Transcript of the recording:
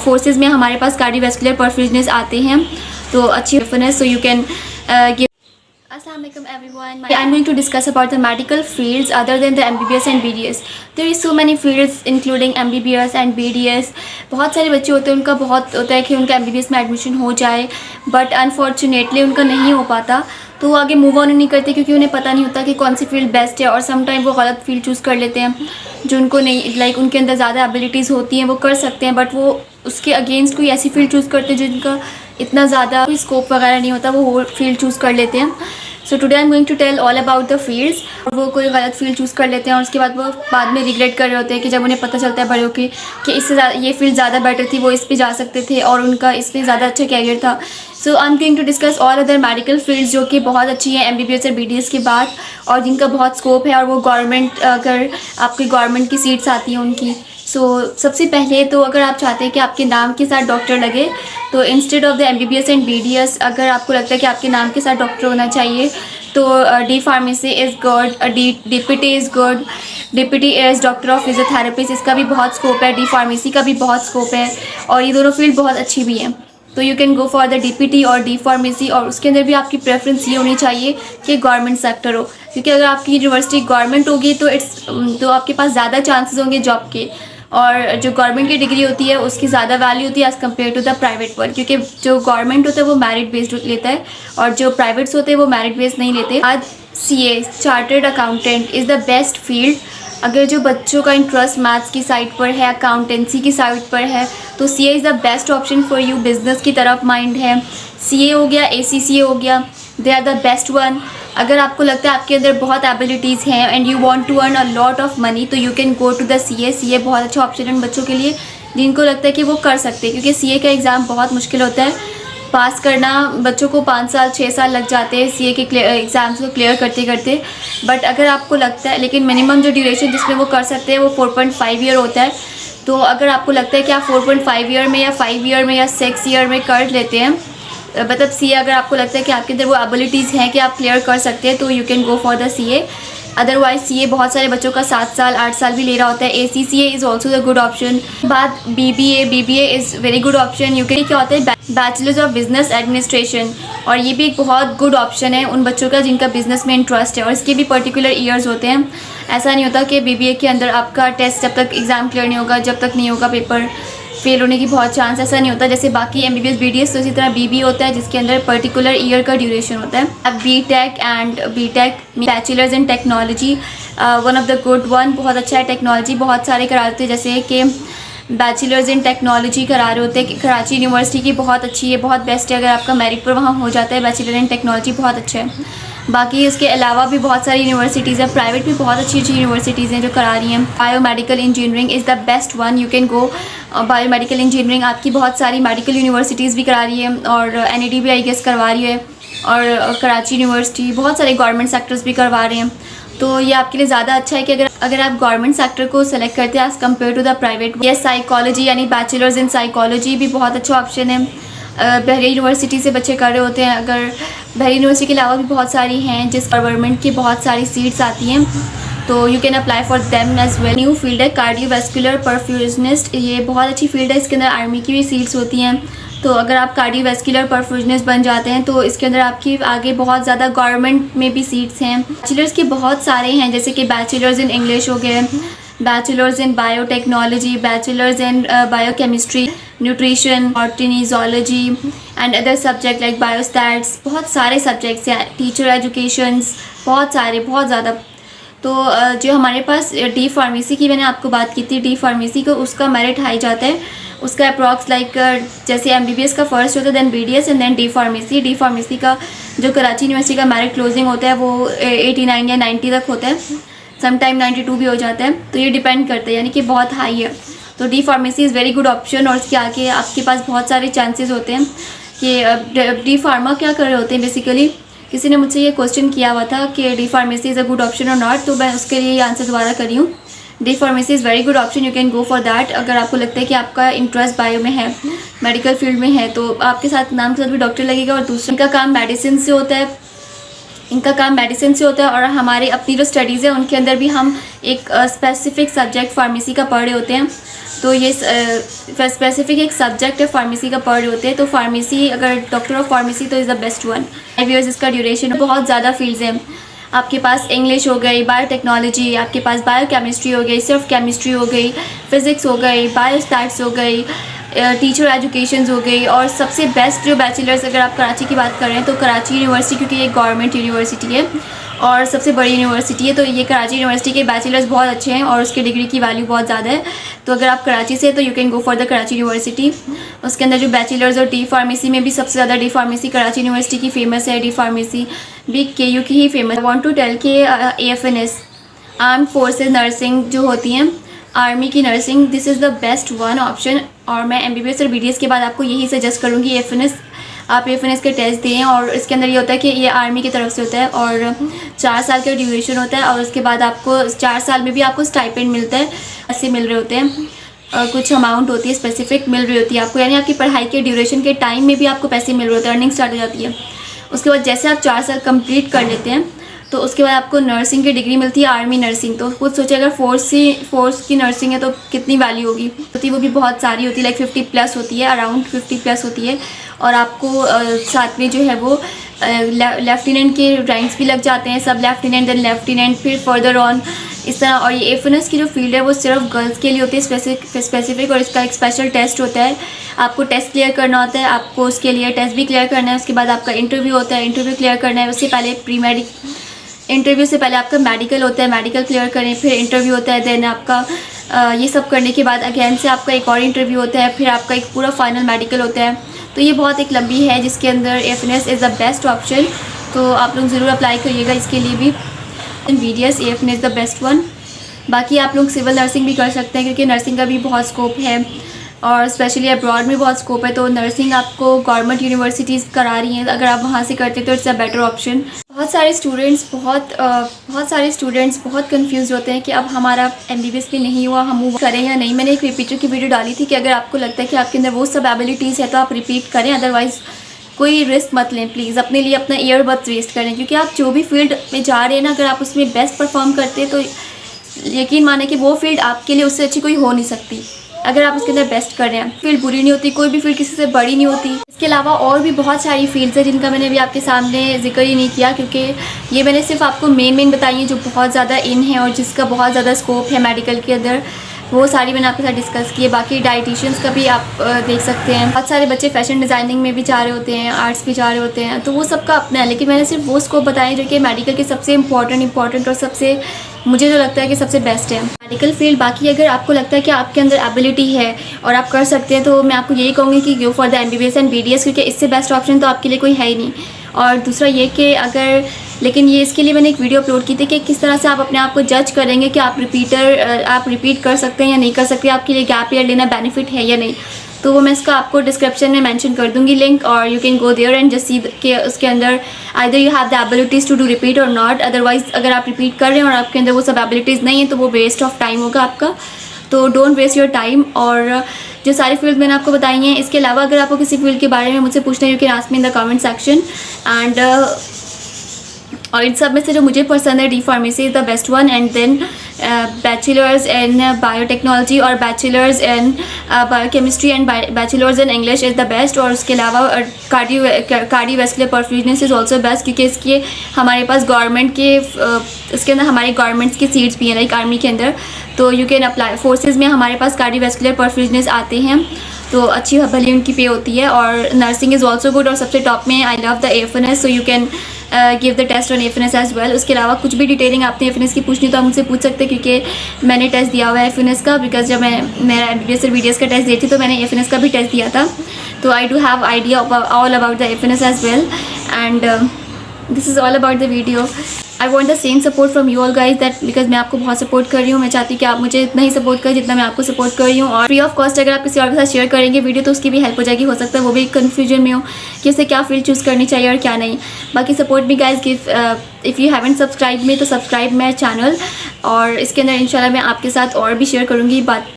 Forces में हमारे पास cardiovascular perfusionist आते हैं, तो अच्छी reference, so you can give. Assalamualaikum everyone. I'm going to discuss about the medical fields other than the MBBS and BDS. There is so many fields including MBBS and BDS. बहुत सारे बच्चे होते हैं, उनका बहुत होता है कि उनका MBBS में एडमिशन हो जाए, बट अनफॉर्चुनेटली उनका नहीं हो पाता, तो वो आगे मूव ऑन नहीं करते क्योंकि उन्हें पता नहीं होता कि कौन सी फील्ड बेस्ट है. और समटाइम वो गलत फील्ड चूज़ कर लेते हैं जो उनको नहीं, लाइक उनके अंदर ज़्यादा एबिलिटीज़ होती हैं, वो कर सकते हैं, बट वो उसके अगेंस्ट कोई ऐसी फील्ड चूज़ करते हैं जिनका इतना ज़्यादा कोई स्कोप वगैरह नहीं होता, वो फील्ड चूज़ कर लेते हैं. So today I am going to tell all about the fields. वो कोई गलत फील्ड चूज़ कर लेते हैं और उसके बाद वो बाद में रिग्रेट कर रहे होते हैं कि जब उन्हें पता चलता है बड़े होकर कि इससे ये फील्ड ज़्यादा बेटर थी, वो इस पे जा सकते थे और उनका इसमें ज़्यादा अच्छा कैरियर था. So I am going to discuss all other medical fields जो कि बहुत अच्छी हैं MBBS और BDS के बाद, और जिनका बहुत स्कोप है, और वो गवर्नमेंट, अगर आपकी गवर्नमेंट की सीट्स आती हैं उनकी. सबसे पहले तो अगर आप चाहते हैं कि आपके नाम के साथ डॉक्टर लगे, तो instead of the MBBS and BDS, अगर आपको लगता है कि आपके नाम के साथ डॉक्टर होना चाहिए, तो D pharmacy is good, DPT is good. DPT is doctor of physiotherapist, इसका भी बहुत स्कोप है. डी फार्मेसी का भी बहुत स्कोप है, और ये दोनों फील्ड बहुत अच्छी भी हैं. तो you can go for the DPT और डी फार्मेसी, और उसके अंदर भी आपकी प्रेफरेंस ये होनी चाहिए कि गवर्नमेंट सेक्टर हो, क्योंकि अगर आपकी यूनिवर्सिटी गवर्नमेंट होगी तो आपके पास ज़्यादा चांसेस होंगे जॉब के. और जो गवर्नमेंट की डिग्री होती है उसकी ज़्यादा वैल्यू होती है as compare to the private one, क्योंकि जो गवर्नमेंट होता है वो मेरिट बेस्ड लेता है और जो प्राइवेट्स होते हैं वो मेरिट बेस्ड नहीं लेते. आज CA chartered accountant is the best field. अगर जो बच्चों का इंटरेस्ट मैथ्स की साइड पर है, अकाउंटेंसी की साइड पर है, तो CA is the best option for you. Business की तरफ माइंड है, CA हो गया, ACCA हो गया, they are the best one. अगर आपको लगता है आपके अंदर बहुत एबिलिटीज़ हैं and you want to earn a lot of money, तो you can go to the CA बहुत अच्छा ऑप्शन है उन बच्चों के लिए जिनको लगता है कि वो कर सकते हैं, क्योंकि CA का एग्ज़ाम बहुत मुश्किल होता है. पास करना बच्चों को 5 साल 6 साल लग जाते हैं CA के एग्ज़ाम्स को क्लियर करते करते. बट अगर आपको लगता है, लेकिन मिनिमम जो ड्यूरेशन जिसमें वो कर सकते हैं वो 4.5 ईयर होता है. तो अगर आपको लगता है कि आप 4.5 ईयर में या 5 ईयर में या 6 ईयर में कर लेते हैं, मतलब CA अगर आपको लगता है कि आपके अंदर वो एबिलिटीज़ हैं कि आप क्लियर कर सकते हैं, तो you can go for the CA. Otherwise CA बहुत सारे बच्चों का 7 साल 8 साल भी ले रहा होता है. ACCA is also the good option. बाद BBA is very good option. You can क्या होता है बैचलर्स ऑफ बिजनेस एडमिनिस्ट्रेशन, और ये भी एक बहुत गुड ऑप्शन है उन बच्चों का जिनका बिजनेस में इंटरेस्ट है, और इसके भी पर्टिकुलर ईयर्स होते हैं. ऐसा नहीं होता कि BBA के अंदर आपका टेस्ट जब तक एग्ज़ाम क्लियर नहीं होगा, जब तक नहीं होगा पेपर, फेल होने की बहुत चांस, ऐसा नहीं होता जैसे बाकी MBBS BDS. तो इसी तरह BBA होता है जिसके अंदर पर्टिकुलर ईयर का ड्यूरेशन होता है. अब BTech bachelors in technology, one of the good one, बहुत अच्छा है. टेक्नोलॉजी बहुत सारे कराते हैं, जैसे कि बैचलर्स इन टेक्नोलॉजी करा रहे होते हैं. कराची यूनिवर्सिटी की बहुत अच्छी है, बहुत बेस्ट है. अगर आपका मेरिट पर वहाँ हो जाता है बैचलर इन टेक्नोलॉजी, बहुत अच्छा है. बाकी इसके अलावा भी बहुत सारी यूनिवर्सिटीज़ हैं, प्राइवेट भी बहुत अच्छी अच्छी यूनिवर्सिटीज़ हैं जो करा रही हैं. Biomedical engineering is the best one, you can go. Biomedical engineering आपकी बहुत सारी मेडिकल यूनिवर्सिटीज़ भी करा रही है, और NAD भी आई गेस करवा रही है, और कराची यूनिवर्सिटी, बहुत सारे गवर्नमेंट सेक्टर्स भी करवा रहे हैं. तो ये आपके लिए ज़्यादा अच्छा है कि अगर आप गवर्नमेंट सेक्टर को सेलेक्ट करते हैं as compare to the private. ये साइकोलॉजी यानी बैचलर्स इन साइकोलॉजी भी बहुत अच्छा ऑप्शन है. बहरी यूनिवर्सिटी से बच्चे कर रहे होते हैं. अगर बहरी यूनिवर्सिटी के अलावा भी बहुत सारी हैं जिस गवर्नमेंट की बहुत सारी सीट्स आती हैं, तो you can apply for them as well. New field है कार्डियोवैस्कुलर परफ्यूजनिस्ट, ये बहुत अच्छी फील्ड है. इसके अंदर आर्मी की भी सीट्स होती हैं. तो अगर आप कार्डियोवैस्कुलर परफ्यूजनिस्ट बन जाते हैं तो इसके अंदर आपकी आगे बहुत ज़्यादा गवर्नमेंट में भी सीट्स हैं. बैचलर्स के बहुत सारे हैं, जैसे कि बैचलर्स इन इंग्लिश हो गए, bachelors in biotechnology, bachelors in biochemistry, nutrition, botany, zoology and other subject like biostats. बहुत सारे सब्जेक्ट्स हैं. टीचर एजुकेशंस बहुत सारे, बहुत ज़्यादा. तो जो हमारे पास डी फार्मेसी की मैंने आपको बात की थी, डी फार्मेसी को उसका मेरिट हाई जाता है. उसका अप्रॉक्स लाइक जैसे MBBS का फर्स्ट होता है, then BDS and then D pharmacy. D pharmacy का जो कराची यूनिवर्सिटी का मेरिट क्लोजिंग होता है वो 89 या 90 तक होता है. समटाइम 92 भी हो जाता है. तो ये डिपेंड करता है, यानी कि बहुत हाई है. तो D pharmacy is very good option. और उसके आगे आपके पास बहुत सारे चांसेस होते हैं कि डी फार्मा क्या कर रहे होते हैं. बेसिकली किसी ने मुझसे ये क्वेश्चन किया हुआ था कि D pharmacy is a good option और नॉट, तो मैं उसके लिए ये आंसर दोबारा करी हूँ. D pharmacy is very good option, you can go for that. अगर आपको लगता है कि आपका इंटरेस्ट बायो में है, मेडिकल फील्ड में है, तो आपके साथ नाम के साथ भी डॉक्टर लगेगा. और दूसरा का काम मेडिसिन से होता है, इनका काम मेडिसिन से होता है और हमारे अपनी जो स्टडीज़ है उनके अंदर भी हम एक स्पेसिफिक सब्जेक्ट फार्मेसी का पढ़ रहे होते हैं। तो ये स्पेसिफिक एक सब्जेक्ट है फार्मेसी का पढ़ रहे होते हैं। तो फार्मेसी, अगर डॉक्टर ऑफ फार्मेसी तो is the best one. 5 years इसका ड्यूरेशन। बहुत ज़्यादा फील्ड्स हैं आपके पास। इंग्लिश हो गई, बायोटेक्नोलॉजी, आपके पास बायोकेमिस्ट्री हो गई, सिर्फ केमिस्ट्री हो गई, फिज़िक्स हो गई, बायोस्टैट्स हो गई, टीचर एजुकेशन हो गई। और सबसे बेस्ट जो बैचलर्स, अगर आप कराची की बात कर रहे हैं तो कराची यूनिवर्सिटी, क्योंकि ये गवर्नमेंट यूनिवर्सिटी है और सबसे बड़ी यूनिवर्सिटी है, तो ये कराची यूनिवर्सिटी के बैचलर्स बहुत अच्छे हैं और उसके डिग्री की वैल्यू बहुत ज़्यादा है। तो अगर आप कराची से तो you can go for the Karachi university. उसके अंदर जो बैचलर्स और डी फार्मेसी में भी सबसे ज़्यादा डी फार्मेसी कराची यूनिवर्सिटी की फ़ेमस है। डी फार्मेसी भी KU की ही famous. I want to tell कि AFNS आर्म्ड फोर्सेज नर्सिंग जो होती हैं, आर्मी की nursing, this is the best one option. और मैं MBBS और BDS के बाद आपको यही सजेस्ट करूँगी AFNS। आप AFNS के टेस्ट दें और इसके अंदर ये होता है कि ये आर्मी की तरफ से होता है और 4 साल का ड्यूरेशन होता है और उसके बाद आपको 4 साल में भी आपको स्टाइपेंड मिलता है, ऐसे मिल रहे होते हैं। कुछ अमाउंट होती है स्पेसिफिक मिल रही होती है आपको, यानी आपकी पढ़ाई के ड्यूरेशन के टाइम में भी आपको पैसे मिल रहे होते हैं, अर्निंग स्टार्ट हो जाती है। उसके बाद जैसे आप 4 साल कंप्लीट कर लेते हैं तो उसके बाद आपको नर्सिंग की डिग्री मिलती है, आर्मी नर्सिंग। तो खुद सोचिए अगर फोर्स की नर्सिंग है तो कितनी वैल्यू होगी। वो भी बहुत सारी होती है, लाइक 50+ होती है, अराउंड 50+ होती है। और आपको साथ में जो है वो लेफ्टिनेंट के रैंक्स भी लग जाते हैं, सब लेफ्टिनेंट, देन लेफ्टिनेंट, फिर फर्दर ऑन इस तरह। और ये AFNS की जो फील्ड है वो सिर्फ गर्ल्स के लिए होती है स्पेसिफिक, और इसका एक स्पेशल टेस्ट होता है। आपको टेस्ट क्लियर करना होता है, आपको उसके लिए टेस्ट भी क्लियर करना है। उसके बाद आपका इंटरव्यू होता है, इंटरव्यू क्लियर करना है। उससे पहले इंटरव्यू से पहले आपका मेडिकल होता है, मेडिकल क्लियर करें, फिर इंटरव्यू होता है। देन आपका ये सब करने के बाद अगेन से आपका एक और इंटरव्यू होता है, फिर आपका एक पूरा फाइनल मेडिकल होता है। तो ये बहुत एक लंबी है जिसके अंदर AFNS is the best option. तो आप लोग ज़रूर अप्लाई करिएगा इसके लिए भी। BDS AFNS is the best one. बाकी आप लोग सिविल नर्सिंग भी कर सकते हैं क्योंकि नर्सिंग का भी बहुत स्कोप है और स्पेशली अब्रॉड में बहुत स्कोप है। तो नर्सिंग आपको गवर्नमेंट यूनिवर्सिटीज़ करा रही हैं, अगर आप वहाँ से करते तो इट्स अ बेटर ऑप्शन। बहुत सारे स्टूडेंट्स बहुत कंफ्यूज होते हैं कि अब हमारा MBBS भी नहीं हुआ, हम वो करें या नहीं। मैंने एक रिपीटर की वीडियो डाली थी कि अगर आपको लगता है कि आपके अंदर वो सब एबिलिटीज़ है तो आप रिपीट करें, अदरवाइज़ कोई रिस्क मत लें प्लीज़। अपने लिए अपना ईयरबड्स वेस्ट करें, क्योंकि आप जो भी फील्ड में जा रहे हैं ना, अगर आप उसमें बेस्ट परफॉर्म करते हैं तो यकीन माने कि वो फील्ड आपके लिए उससे अच्छी कोई हो नहीं सकती। अगर आप उसके अंदर बेस्ट कर रहे हैं, फील्ड बुरी नहीं होती, कोई भी फील्ड किसी से बड़ी नहीं होती। इसके अलावा और भी बहुत सारी फील्ड्स हैं जिनका मैंने अभी आपके सामने जिक्र ही नहीं किया, क्योंकि ये मैंने सिर्फ आपको मेन बताई हैं जो बहुत ज़्यादा इन है और जिसका बहुत ज़्यादा स्कोप है मेडिकल के अंदर। वो सारी मैंने आपके साथ डिस्कस की है। बाकी डाइटिशियंस का भी आप देख सकते हैं। बहुत सारे बच्चे फैशन डिज़ाइनिंग में भी जा रहे होते हैं, आर्ट्स भी जा रहे होते हैं, तो वो सबका अपना है। लेकिन मैंने सिर्फ वो स्कोप बताए जो कि मेडिकल के सबसे इम्पॉर्टेंट और सबसे मुझे जो लगता है कि सबसे बेस्ट है मेडिकल फील्ड। बाकी अगर आपको लगता है कि आपके अंदर एबिलिटी है और आप कर सकते हैं तो मैं आपको यही कहूँगी कि go for the MBBS and BDS, क्योंकि इससे बेस्ट ऑप्शन तो आपके लिए कोई है ही नहीं। और दूसरा ये कि लेकिन ये इसके लिए मैंने एक वीडियो अपलोड की थी कि किस तरह से आप अपने आप को जज करेंगे कि आप रिपीट कर सकते हैं या नहीं कर सकते, आपके लिए गैप ईयर लेना बेनिफिट है या नहीं। तो वो मैं इसका आपको डिस्क्रिप्शन में मेंशन कर दूंगी लिंक, और you can go there and just see के उसके अंदर either you have the abilities to do repeat और नॉट। अदरवाइज अगर आप रिपीट कर रहे हैं और आपके अंदर वो सब एबिलिटीज़ नहीं है तो वो वेस्ट ऑफ टाइम होगा आपका। तो डोंट वेस्ट योर टाइम। और जो सारी फील्ड मैंने आपको बताई हैं, इसके अलावा अगर आपको किसी फील्ड के बारे में मुझसे पूछना है, you can ask me in the comment section. And और इन सब में से जो मुझे पसंद है, D pharmacy is the best one, and then bachelors in biotechnology और bachelors in biochemistry and bachelors in English is the best. और उसके अलावा cardiovascular perfusionist is also best, क्योंकि इसके हमारे पास गवर्नमेंट के इसके अंदर हमारे गवर्नमेंट्स की सीट्स भी हैं, लाइक आर्मी के अंदर। तो यू कैन अप्लाई। फोर्सेज में हमारे पास कार्डियोवैस्कुलर परफ्यूजनेस आते हैं, तो अच्छी भली उनकी पे होती है। और नर्सिंग इज़ ऑल्सो गुड, और सबसे टॉप में I love the AFNS, so you can give the test on AFNS as well. उसके अलावा कुछ भी डिटेलिंग आपने AFNS की पूछनी तो आप मुझसे पूछ सकते हैं, क्योंकि मैंने टेस्ट दिया हुआ है AFNS का, बिकॉज जब मैं मेरा MBBS और BDS का टेस्ट दी थी तो मैंने AFNS का भी टेस्ट दिया था। तो I do have idea all about the AFNS as well, and this is all about the video. I want the same support from you all guys, that because मैं आपको बहुत सपोर्ट कर रही हूँ। मैं चाहती हूँ कि आप मुझे इतना ही सपोर्ट करें जितना मैं आपको सपोर्ट कर रही हूँ। और फ्री ऑफ कॉस्ट अगर आप किसी और के साथ शेयर करेंगे वीडियो तो उसकी भी हेल्प हो जाएगी। हो सकता है वो भी कन्फ्यूजन में हो कि उसे क्या फील्ड चूज़ करनी चाहिए और क्या नहीं। बाकी सपोर्ट भी guys give, if you haven't subscribe मी तो सब्सक्राइब माई चैनल, और इसके अंदर इंशाल्लाह मैं आपके साथ और भी शेयर करूँगी बात।